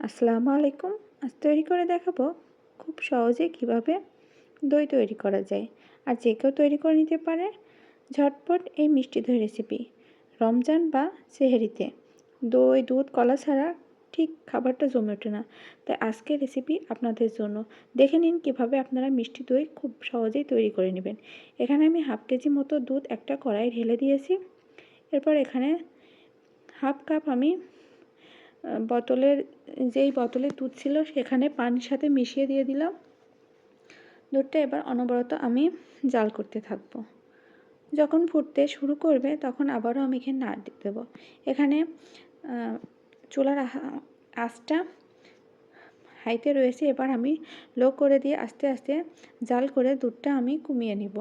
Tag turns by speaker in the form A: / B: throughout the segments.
A: আসসালামু আলাইকুম। আজ তৈরি করে দেখাবো খুব সহজে কিভাবে দই তৈরি করা যায়। আর যে কেউ তৈরি করে নিতে পারে ঝটপট এই মিষ্টি দই রেসিপি। রমজান বা সেহরিতে দই, দুধ, কলা ছাড়া ঠিক খাবারটা জমে ওঠে না। তাই আজকের রেসিপি আপনাদের জন্য। দেখে নিন কিভাবে আপনারা মিষ্টি দই খুব সহজেই তৈরি করে নেবেন। এখানে আমি হাফ কেজি মতো দুধ একটা কড়াই ঢেলে দিয়েছি। এরপর এখানে হাফ কাপ আমি যেই বোতলে দুধ ছিল সেখানে পানির সাথে মিশিয়ে দিয়ে দিলাম। দুধটা এবার অনবরত আমি জাল করতে থাকবো। যখন ফুটতে শুরু করবে তখন আবারও আমি এখানে নাড়তে দেবো। এখানে চুলার আঁচটা হাইতে রয়েছে। এবার আমি লো করে দিয়ে আস্তে আস্তে জাল করে দুধটা আমি কমিয়ে নিব।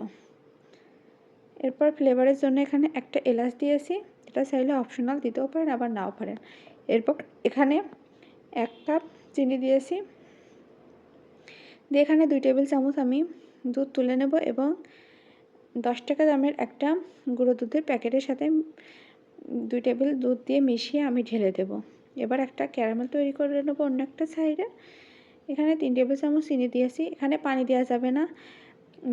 A: এরপর ফ্লেভারের জন্য এখানে একটা এলাচ দিয়েছি। এটা চাইলে অপশনাল দিতেও পারেন, আবার নাও পারেন। এরপর এখানে 1 কাপ চিনি দিয়েছি। দিয়ে এখানে 2 টেবিল চামচ আমি দুধ তুলে নেব এবং 10 টাকা দামের একটা গুঁড়ো দুধের প্যাকেটের সাথে 2 টেবিল দুধ দিয়ে মিশিয়ে আমি ঢেলে দেব। এবার একটা ক্যারামেল তৈরি করে নেব অন্য একটা সাইডে। এখানে 3 টেবিল চামচ চিনি দিয়েছি। এখানে পানি দেওয়া যাবে না,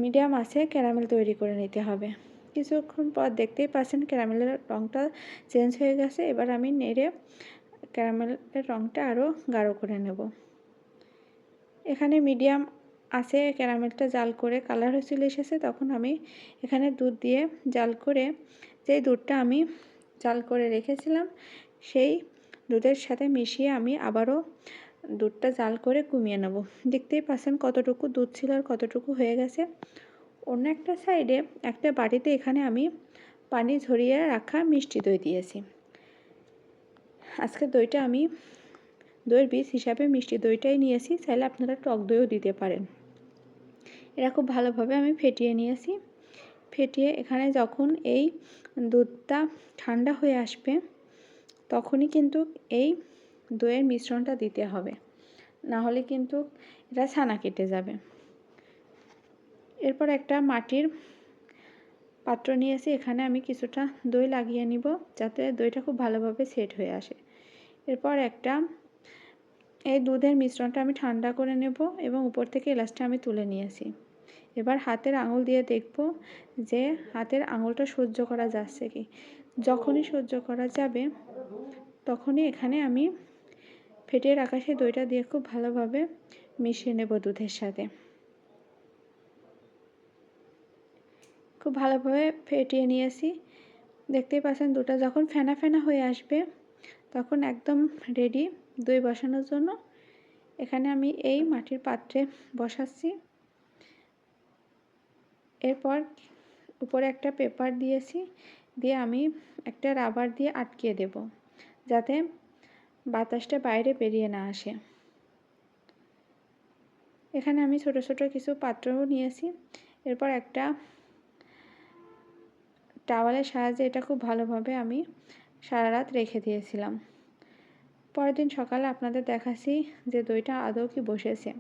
A: মিডিয়াম আঁচে ক্যারামেল তৈরি করে নিতে হবে। কিছুক্ষণ পর দেখতেই পাচ্ছেন ক্যারামেলের রঙটা চেঞ্জ হয়ে গেছে। এবার আমি নেড়ে ক্যারামেলের রঙটা আরও গাঢ় করে নেব। এখানে মিডিয়াম আছে ক্যারামেলটা জাল করে কালার হয়ে চলে এসেছে। তখন আমি এখানে দুধ দিয়ে জাল করে, যেই দুধটা আমি জাল করে রেখেছিলাম সেই দুধের সাথে মিশিয়ে আমি আবারও দুধটা জাল করে কমিয়ে নেব। দেখতেই পাচ্ছেন কতটুকু দুধ ছিল আর কতটুকু হয়ে গেছে। অন্য একটা সাইডে একটা বাটিতে এখানে আমি পানি ঝরিয়ে রাখা মিষ্টি দই দিয়েছি। আজকে দইটা আমি দইয়ের বীজ হিসাবে মিষ্টি দইটাই নিয়েছি, চাইলে আপনারা টক দইও দিতে পারেন। এটা খুব ভালোভাবে আমি ফেটিয়ে নিয়েছি। ফেটিয়ে এখানে যখন এই দুধটা ঠান্ডা হয়ে আসবে তখনই কিন্তু এই দইয়ের মিশ্রণটা দিতে হবে, না হলে কিন্তু এটা ছানা কেটে যাবে। এরপর একটা মাটির পাত্র নিয়েছি। এখানে আমি কিছুটা দই লাগিয়ে নিব যাতে দইটা খুব ভালোভাবে সেট হয়ে আসে। এরপর এই দুধের মিশ্রণটা আমি ঠান্ডা করে নেব এবং উপর থেকে এলাচটা আমি তুলে নিয়েছি। এবার হাতের আঙুল দিয়ে দেখব যে হাতের আঙুলটা সহ্য করা যাচ্ছে কি। যখনই সহ্য করা যাবে তখনই এখানে আমি ফেটিয়ে রাখা সেই দইটা দিয়ে খুব ভালোভাবে মিশিয়ে নেব দুধের সাথে। খুব ভালোভাবে ফেটিয়ে নিয়েছি। দেখতেই পাচ্ছেন দুধটা যখন ফেনা ফেনা হয়ে আসবে তখন একদম রেডি দই বসানোর জন্য। এখানে আমি এই মাটির পাত্রে বসাচ্ছি। এরপর উপরে একটা পেপার দিয়েছি, দিয়ে আমি একটা রাবার দিয়ে আটকিয়ে দেব যাতে বাতাসটা বাইরে বেরিয়ে না আসে। এখানে আমি ছোট ছোট কিছু পাত্রও নিয়েছি। এরপর একটা টাওয়ালের সাহায্যে এটা খুব ভালোভাবে আমি সারা রাত রেখে দিয়েছিলাম। পরের দিন সকালে আপনাদের দেখাচ্ছি যে দইটা আদৌ কি বসেছে।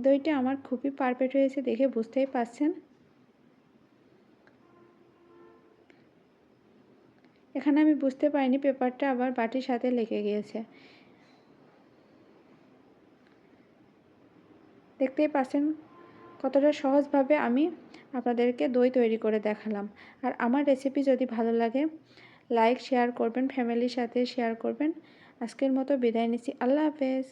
A: দইটা আমার খুবই পারফেক্ট হয়েছে, দেখে বুঝতেই পারছেন। এখানে আমি বুঝতে পারিনি পেপারটা আবার বাটির সাথে লেগে গিয়েছে। দেখতেই পাচ্ছেন কতটা সহজভাবে আমি আপনাদেরকে দই তৈরি করে দেখালাম। আর আমার রেসিপি যদি ভালো লাগে লাইক শেয়ার করবেন, ফ্যামিলির সাথে শেয়ার করবেন। আজকের মতো বিদায় নিচ্ছি। আল্লাহ হাফেজ।